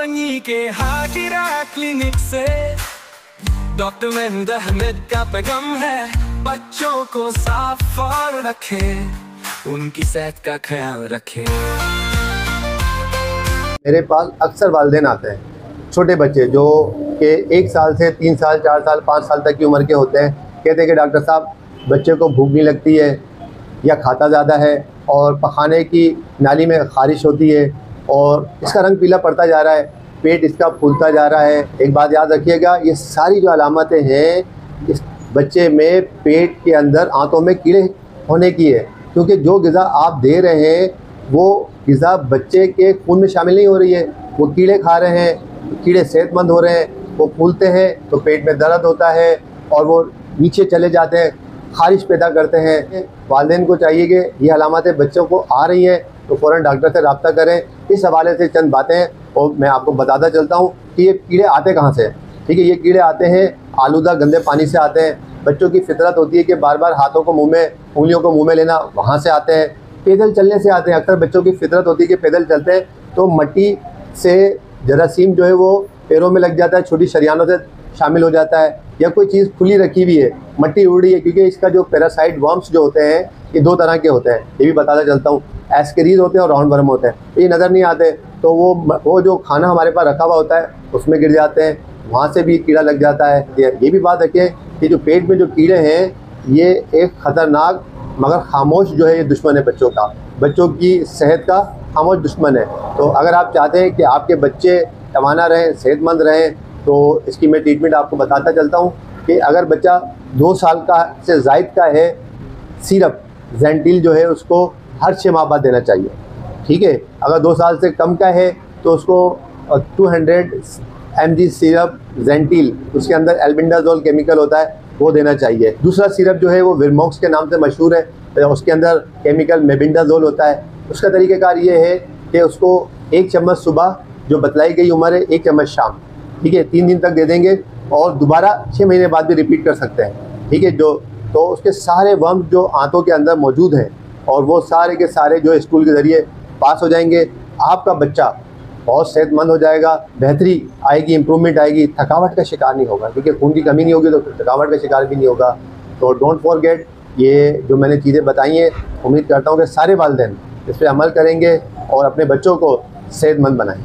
नारंगी के हाजिरा क्लिनिक से डॉक्टर मेहंद अहमद का पैगाम है, बच्चों को साफ और रखे, उनकी सेहत का ख्याल रखे। मेरे पास अक्सर वालिदैन आते हैं, छोटे बच्चे जो कि 1 साल से 3 साल 4 साल 5 साल तक की उम्र के होते हैं। कहते हैं कि डॉक्टर साहब बच्चे को भूख नहीं लगती है या खाता ज़्यादा है और पखाने की नाली में ख़ारिश होती है और इसका रंग पीला पड़ता जा रहा है, पेट इसका फूलता जा रहा है। एक बात याद रखिएगा, ये सारी जो अलामतें हैं इस बच्चे में पेट के अंदर आंतों में कीड़े होने की है, क्योंकि जो ग़िज़ा आप दे रहे हैं वो ग़िज़ा बच्चे के खून में शामिल नहीं हो रही है। वो कीड़े खा रहे हैं, कीड़े सेहतमंद हो रहे हैं, वो फूलते हैं तो पेट में दर्द होता है और वो नीचे चले जाते हैं, ख़ारिश पैदा करते हैं। वालिदैन को चाहिए कि ये अलामतें बच्चों को आ रही हैं तो फ़ौरन डॉक्टर से रब्ता करें। इस हवाले से चंद बातें और मैं आपको बताता चलता हूँ कि ये कीड़े आते कहाँ से हैं। ठीक है, ये कीड़े आते हैं आलूदा गंदे पानी से आते हैं। बच्चों की फितरत होती है कि बार बार हाथों को मुँह में, उंगलियों को मुँह में लेना, वहाँ से आते हैं। पैदल चलने से आते हैं। अक्सर बच्चों की फितरत होती है कि पैदल चलते हैं तो मिट्टी से जरासीम जो है वो पैरों में लग जाता है, छोटी शरियानों से शामिल हो जाता है, या कोई चीज़ खुली रखी हुई है, मिट्टी उड़ रही है, क्योंकि इसका जो पैरासाइट वर्म्स जो होते हैं ये 2 तरह के होते हैं, ये भी बताता चलता हूँ। एस्केरीज होते हैं और राउंड वर्म होते हैं। ये नज़र नहीं आते तो वो जो खाना हमारे पास रखा हुआ होता है उसमें गिर जाते हैं, वहाँ से भी कीड़ा लग जाता है। ये भी बात रखिए कि जो पेट में जो कीड़े हैं ये एक ख़तरनाक मगर खामोश जो है ये दुश्मन है बच्चों का, बच्चों की सेहत का खामोश दुश्मन है। तो अगर आप चाहते हैं कि आपके बच्चे तवाना रहें, सेहतमंद रहें, तो इसकी मैं ट्रीटमेंट आपको बताता चलता हूँ कि अगर बच्चा 2 साल का से ज़ायद का है, सिरप ज़ेंटिल जो है उसको हर 6 माह बाद देना चाहिए। ठीक है, अगर 2 साल से कम का है तो उसको 200 mg सिरप ज़ेंटिल, उसके अंदर एल्बेंडाजोल केमिकल होता है, वो देना चाहिए। दूसरा सिरप जो है वो विरमॉक्स के नाम से मशहूर है, उसके अंदर केमिकल मेबिंडाजोल होता है। उसका तरीक़ेकार ये है कि उसको 1 चम्मच सुबह जो बतलाई गई उम्र है, 1 चम्मच शाम, ठीक है, 3 दिन तक दे देंगे और दोबारा 6 महीने बाद भी रिपीट कर सकते हैं। ठीक है, तो उसके सारे वर्म्स जो आंतों के अंदर मौजूद हैं और वो सारे के सारे जो स्टूल के ज़रिए पास हो जाएंगे, आपका बच्चा बहुत सेहतमंद हो जाएगा, बेहतरी आएगी, इम्प्रूवमेंट आएगी, थकावट का शिकार नहीं होगा, क्योंकि खून की कमी नहीं होगी तो थकावट का शिकार भी नहीं होगा। तो डोंट फॉरगेट, ये जो मैंने चीज़ें बताई हैं, उम्मीद करता हूँ कि सारे वालिदैन इस पर अमल करेंगे और अपने बच्चों को सेहतमंद बनाएं।